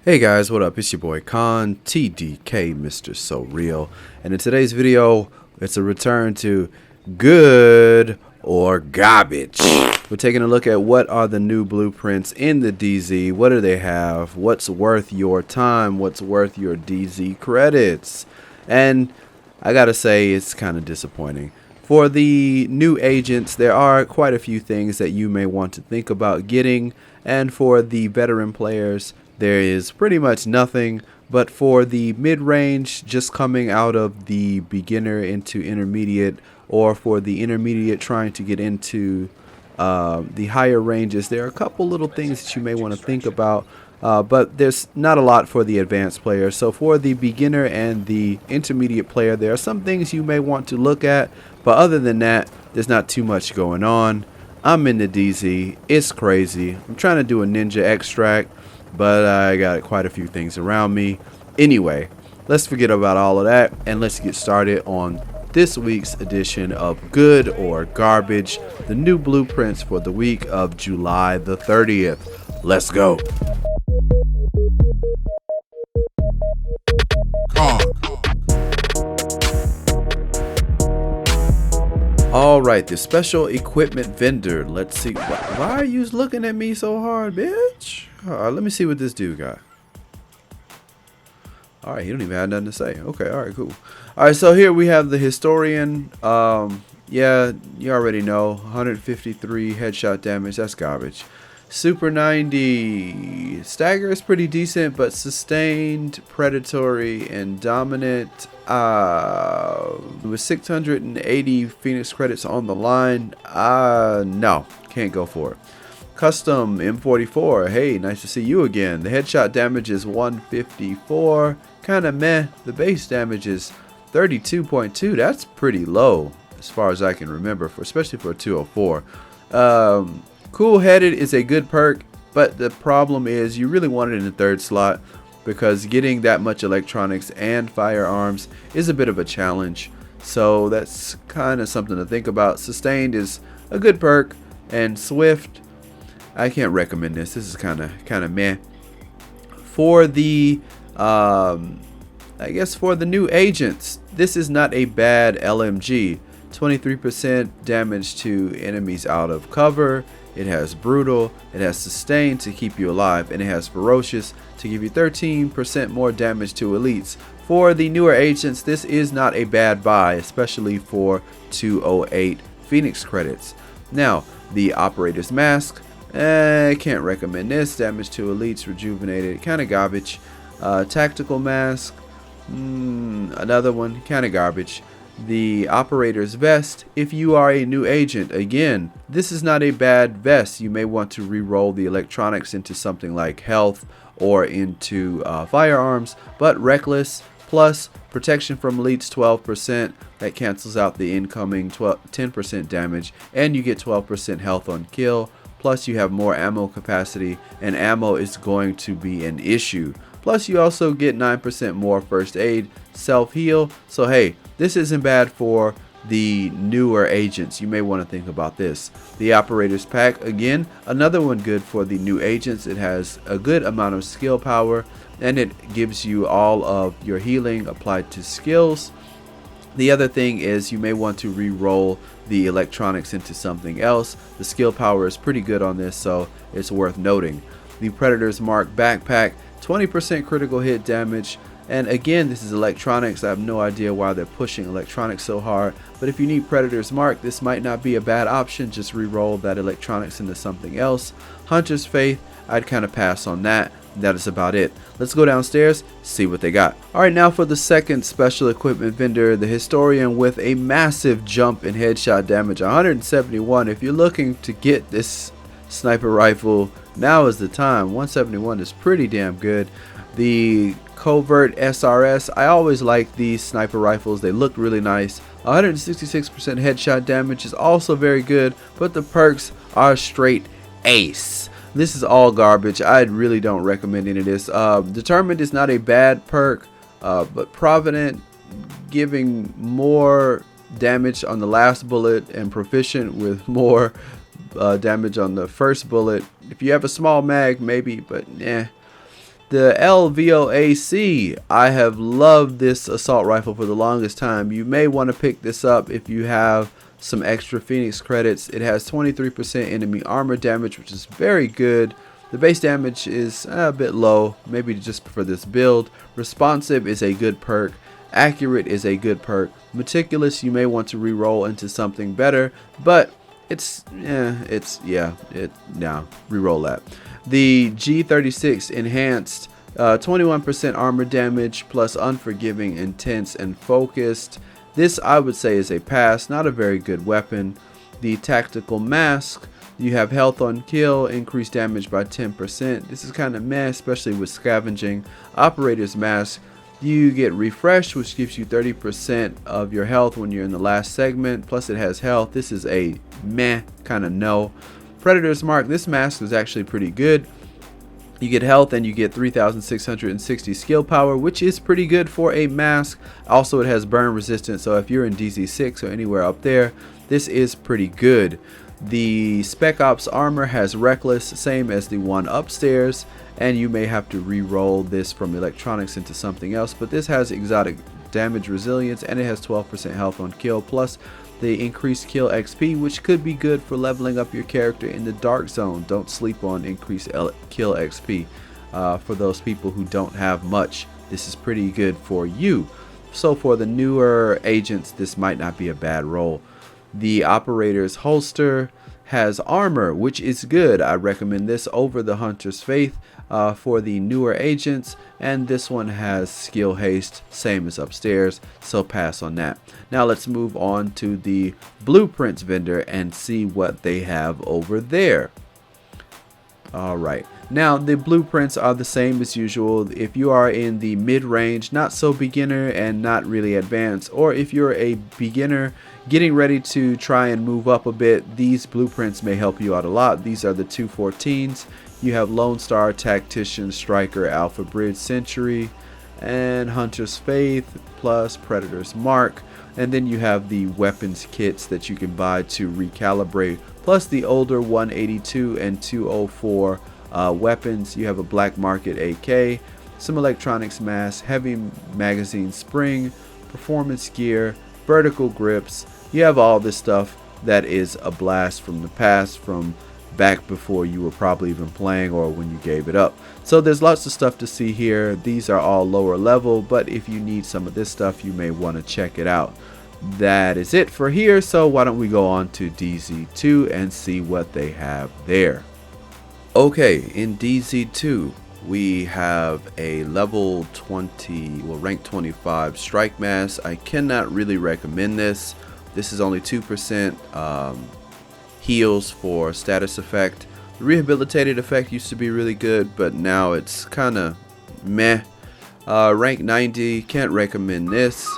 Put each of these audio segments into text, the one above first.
Hey guys, what up? It's your boy Khan, TDK, Mr. So Real. And in today's video, it's a return to good or garbage. We're taking a look at what are the new blueprints in the DZ. What do they have? What's worth your time? What's worth your DZ credits? And I gotta say, it's kind of disappointing. For the new agents, there are quite a few things that you may want to think about getting. And for the veteran players, there is pretty much nothing. But for the mid-range, just coming out of the beginner into intermediate, or for the intermediate trying to get into the higher ranges, there are a couple little things that you may want to think about. But there's not a lot for the advanced player. So for the beginner and the intermediate player, there are some things you may want to look at. But other than that, there's not too much going on. I'm in the DZ. It's crazy. I'm trying to do a ninja extract, but I got quite a few things around me. Anyway, let's forget about all of that and let's get started on this week's edition of Good or Garbage, the new blueprints for the week of July the 30th. Let's go. Alright, the special equipment vendor. Let's see. Why are you looking at me so hard, bitch? Let me see what this dude got. Alright, he don't even have nothing to say. Okay, alright, cool. Alright, so here we have the historian. Yeah, you already know. 153 headshot damage. That's garbage. Super 90. Stagger is pretty decent, but sustained, predatory, and dominant. With 680 Phoenix credits on the line, no, can't go for it. Custom M44. Hey, nice to see you again. The headshot damage is 154. Kind of meh. The base damage is 32.2. That's pretty low as far as I can remember, especially for a 204. Cool headed is a good perk, but the problem is you really want it in the third slot because getting that much electronics and firearms is a bit of a challenge. So that's kind of something to think about. Sustained is a good perk, and Swift, I can't recommend this. This is kind of meh. For the I guess for the new agents, this is not a bad LMG. 23% damage to enemies out of cover. It has brutal, it has sustained to keep you alive, and it has ferocious to give you 13% more damage to elites. For the newer agents, this is not a bad buy, especially for 208 Phoenix credits. Now, the operator's mask, can't recommend this. Damage to elites, rejuvenated, kind of garbage. Tactical mask, another one, kind of garbage. The operator's vest, if you are a new agent, again, this is not a bad vest. You may want to re-roll the electronics into something like health or into firearms, but reckless plus protection from elites 12%, that cancels out the incoming 10% damage, and you get 12% health on kill, plus you have more ammo capacity, and ammo is going to be an issue. Plus you also get 9% more first aid, self-heal. So hey, this isn't bad for the newer agents. You may want to think about this. The operator's pack, again, another one good for the new agents. It has a good amount of skill power, and it gives you all of your healing applied to skills. The other thing is you may want to re-roll the electronics into something else. The skill power is pretty good on this, so it's worth noting. The Predator's Mark backpack, 20% critical hit damage, and again, this is electronics. I have no idea why they're pushing electronics so hard, but if you need Predator's Mark, this might not be a bad option. Just re-roll that electronics into something else. Hunter's Faith, I'd kind of pass on that. That is about it. Let's go downstairs, see what they got. Alright, now for the second special equipment vendor, the historian, with a massive jump in headshot damage, 171. If you're looking to get this sniper rifle, now is the time. 171 is pretty damn good. The covert SRS, I always like these sniper rifles. They look really nice. 166% headshot damage is also very good, but the perks are straight ace. This is all garbage. I really don't recommend any of this. Determined is not a bad perk, but Provident, giving more damage on the last bullet and proficient with more damage on the first bullet. If you have a small mag, maybe, but The LVOAC, I have loved this assault rifle for the longest time. You may want to pick this up if you have some extra Phoenix credits. It has 23% enemy armor damage, which is very good. The base damage is a bit low, maybe just for this build. Responsive is a good perk. Accurate is a good perk. Meticulous you may want to re-roll into something better, but re-roll that. The G36 enhanced 21% armor damage plus unforgiving, intense, and focused. This I would say is a pass, not a very good weapon. The tactical mask, you have health on kill, increased damage by 10%. This is kind of meh, especially with scavenging. Operator's mask, you get refreshed, which gives you 30% of your health when you're in the last segment, plus it has health. This is a meh, kind of no. Predator's mark, this mask is actually pretty good. You get health and you get 3,660 skill power, which is pretty good for a mask. Also, it has burn resistance, so if you're in DZ6 or anywhere up there, this is pretty good. The Spec Ops armor has reckless, same as the one upstairs, and you may have to re-roll this from electronics into something else, but this has exotic damage resilience and it has 12% health on kill plus the increased kill XP, which could be good for leveling up your character in the dark zone. Don't sleep on increased kill XP. For those people who don't have much, this is pretty good for you. So for the newer agents, this might not be a bad roll. The operator's holster has armor, which is good. I recommend this over the Hunter's Faith for the newer agents, and this one has skill haste, same as upstairs, so pass on that. Now let's move on to the blueprints vendor and see what they have over there. Alright, now the blueprints are the same as usual. If you are in the mid-range, not so beginner and not really advanced, or if you're a beginner getting ready to try and move up a bit, these blueprints may help you out a lot. These are the 214s. You have Lone Star, Tactician, Striker, Alpha Bridge, Sentry, and Hunter's Faith, plus Predator's Mark. And then you have the weapons kits that you can buy to recalibrate, plus the older 182 and 204 weapons. You have a black market AK, some electronics mask, heavy magazine spring, performance gear, vertical grips. You have all this stuff that is a blast from the past, from back before you were probably even playing or when you gave it up. So there's lots of stuff to see here. These are all lower level, but if you need some of this stuff, you may want to check it out. That is it for here, so why don't we go on to DZ2 and see what they have there. Okay, in DZ2 we have a level 20, well, rank 25 strike mask. I cannot really recommend this. This is only 2% heals for status effect. The rehabilitated effect used to be really good, but now it's kind of meh. Rank 90, can't recommend this.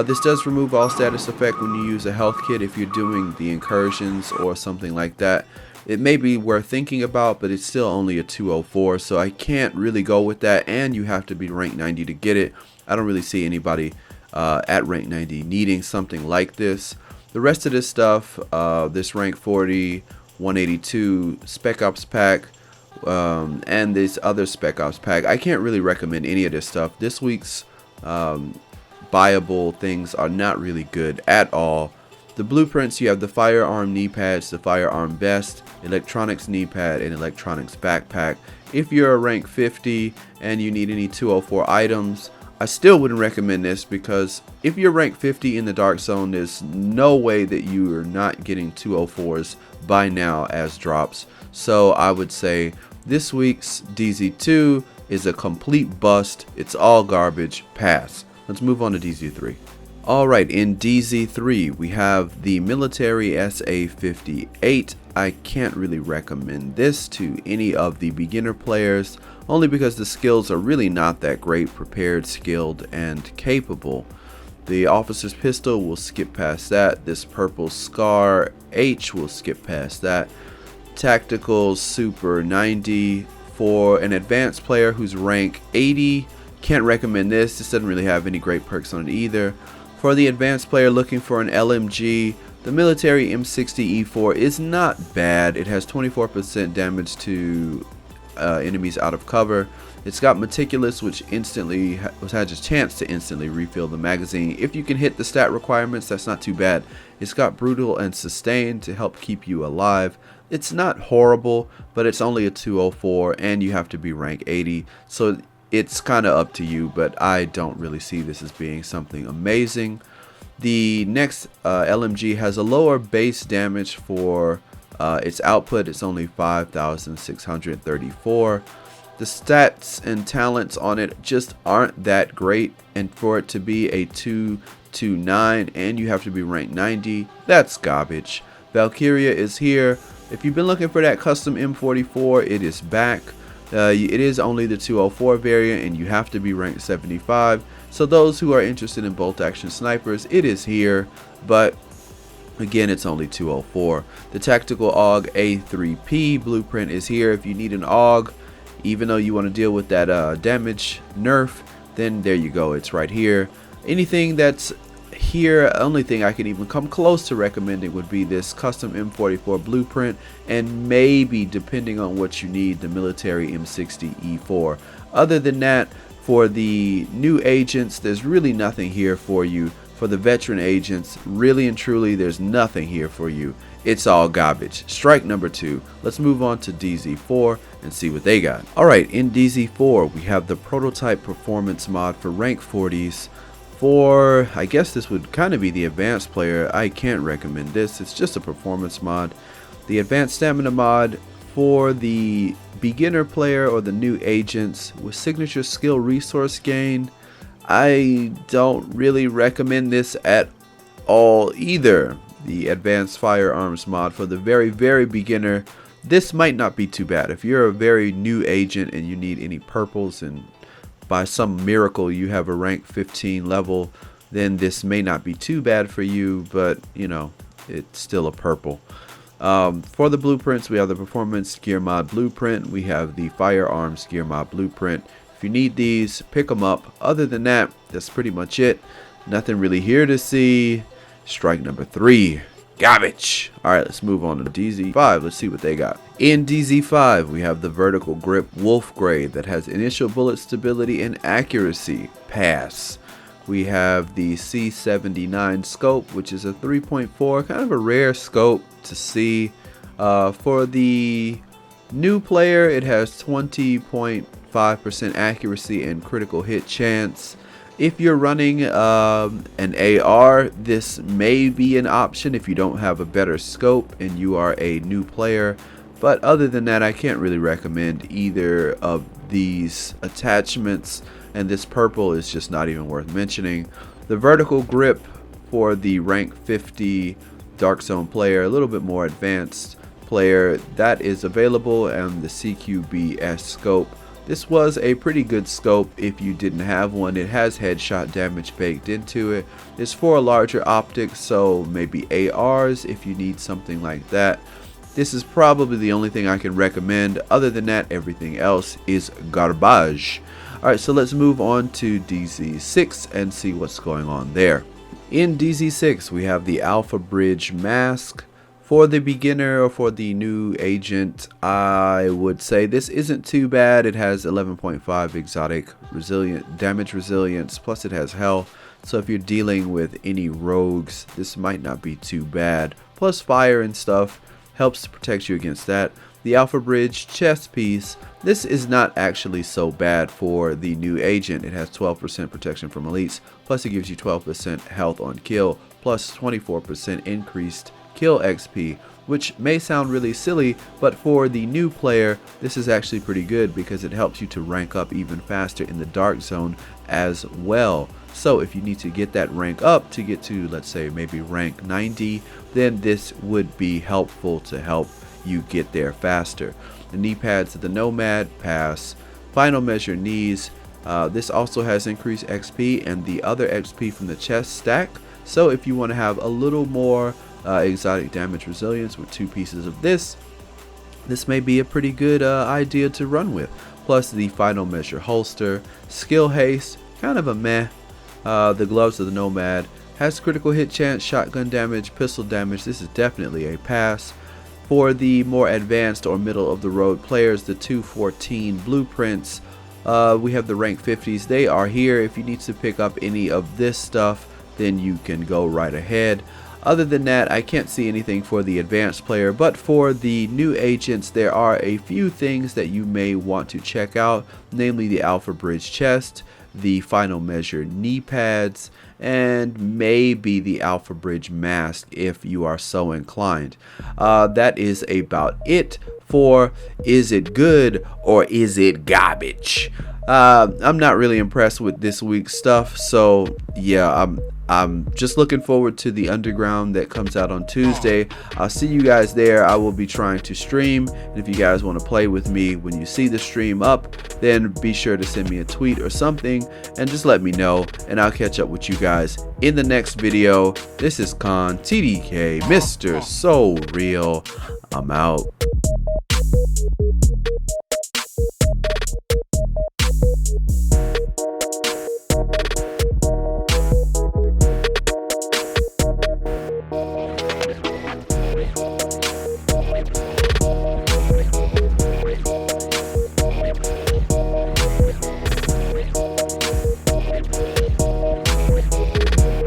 This does remove all status effect when you use a health kit if you're doing the incursions or something like that. It may be worth thinking about, but it's still only a 204, so I can't really go with that, and you have to be rank 90 to get it. I don't really see anybody at rank 90 needing something like this. The rest of this stuff, this rank 40, 182 Spec Ops pack, and this other Spec Ops pack, I can't really recommend any of this stuff. This week's buyable things are not really good at all. The blueprints, you have the firearm knee pads, the firearm vest, electronics knee pad, and electronics backpack. If you're a rank 50 and you need any 204 items, I still wouldn't recommend this, because if you're rank 50 in the dark zone, there's no way that you are not getting 204s by now as drops. So I would say this week's DZ2 is a complete bust. It's all garbage. Pass. Let's move on to DZ3. Alright, in DZ3 we have the military SA-58. I can't really recommend this to any of the beginner players, only because the skills are really not that great. Prepared, skilled, and capable. The officer's pistol, will skip past that. This purple Scar H, will skip past that. Tactical Super 90 for an advanced player who's rank 80. Can't recommend this. This doesn't really have any great perks on it either. For the advanced player looking for an LMG, the military M60E4 is not bad. It has 24% damage to enemies out of cover. It's got Meticulous, which instantly has a chance to instantly refill the magazine. If you can hit the stat requirements, that's not too bad. It's got Brutal and Sustain to help keep you alive. It's not horrible, but it's only a 204 and you have to be rank 80, so it's kind of up to you, but I don't really see this as being something amazing. The next LMG has a lower base damage for its output. It's only 5,634. The stats and talents on it just aren't that great, and for it to be a 229 and you have to be ranked 90, that's garbage. Valkyria is here. If you've been looking for that custom M44, it is back. It is only the 204 variant and you have to be ranked 75. So those who are interested in bolt action snipers, it is here, but again, it's only 204. The tactical AUG A3P blueprint is here. If you need an AUG, even though you want to deal with that damage nerf, then there you go, it's right here. Anything that's here, only thing I can even come close to recommending would be this custom M44 blueprint, and maybe, depending on what you need, the military M60 E4. Other than that, for the new agents, there's really nothing here for you. For the veteran agents, really and truly, there's nothing here for you. It's all garbage. Strike number 2. Let's move on to DZ4 and see what they got. Alright, in DZ4 we have the prototype performance mod for rank 40s. For, I guess this would kind of be the advanced player, I can't recommend this. It's just a performance mod. The advanced stamina mod for the beginner player or the new agents with signature skill resource gain, I don't really recommend this at all either. The advanced firearms mod for the very beginner, this might not be too bad. If you're a very new agent and you need any purples and by some miracle you have a rank 15 level, then this may not be too bad for you, but you know, it's still a purple. For the blueprints, we have the performance gear mod blueprint, we have the firearms gear mod blueprint. If you need these, pick them up. Other than that, that's pretty much it. Nothing really here to see. Strike number 3. Garbage. Alright, let's move on to DZ5. Let's see what they got. In DZ5, we have the vertical grip wolf grade that has initial bullet stability and accuracy. Pass. We have the C79 scope, which is a 3.4, kind of a rare scope to see. For the new player, it has 20.5% accuracy and critical hit chance. If you're running an AR, this may be an option if you don't have a better scope and you are a new player. But other than that, I can't really recommend either of these attachments, and this purple is just not even worth mentioning. The vertical grip for the rank 50 Dark Zone player, a little bit more advanced player, that is available, and the CQBS scope. This was a pretty good scope if you didn't have one. It has headshot damage baked into it. It's for a larger optic, so maybe ARs if you need something like that. This is probably the only thing I can recommend. Other than that, everything else is garbage. Alright, so let's move on to DZ6 and see what's going on there. In DZ6, we have the Alpha Bridge mask. For the beginner or for the new agent, I would say this isn't too bad. It has 11.5 exotic damage resilience, plus it has health. So if you're dealing with any rogues, this might not be too bad. Plus fire and stuff helps to protect you against that. The Alpha Bridge chest piece, this is not actually so bad for the new agent. It has 12% protection from elites, plus it gives you 12% health on kill, plus 24% increased kill XP, which may sound really silly, but for the new player, this is actually pretty good because it helps you to rank up even faster in the Dark Zone as well. So if you need to get that rank up to get to, let's say, maybe rank 90, then this would be helpful to help you get there faster. The knee pads of the Nomad, pass. Final measure knees. This also has increased XP and the other XP from the chest stack. So if you want to have a little more exotic damage resilience with 2 pieces of this may be a pretty good idea to run with. Plus the final measure holster, skill haste, kind of a meh. The gloves of the Nomad has critical hit chance, shotgun damage, pistol damage. This is definitely a pass. For the more advanced or middle of the road players, the 214 blueprints, We have the rank 50s. They are here. If you need to pick up any of this stuff, then you can go right ahead. Other than that, I can't see anything for the advanced player, but for the new agents, there are a few things that you may want to check out, namely the Alpha Bridge chest, the Final Measure knee pads, and maybe the Alpha Bridge mask if you are so inclined. That is about it for is it good or is it garbage? I'm not really impressed with this week's stuff, so yeah, I'm just looking forward to the underground that comes out on Tuesday. I'll see you guys there. I will be trying to stream, and if you guys want to play with me when you see the stream up, then be sure to send me a tweet or something and just let me know, and I'll catch up with you guys in the next video. This is Khan TDK, Mr. So Real. I'm out.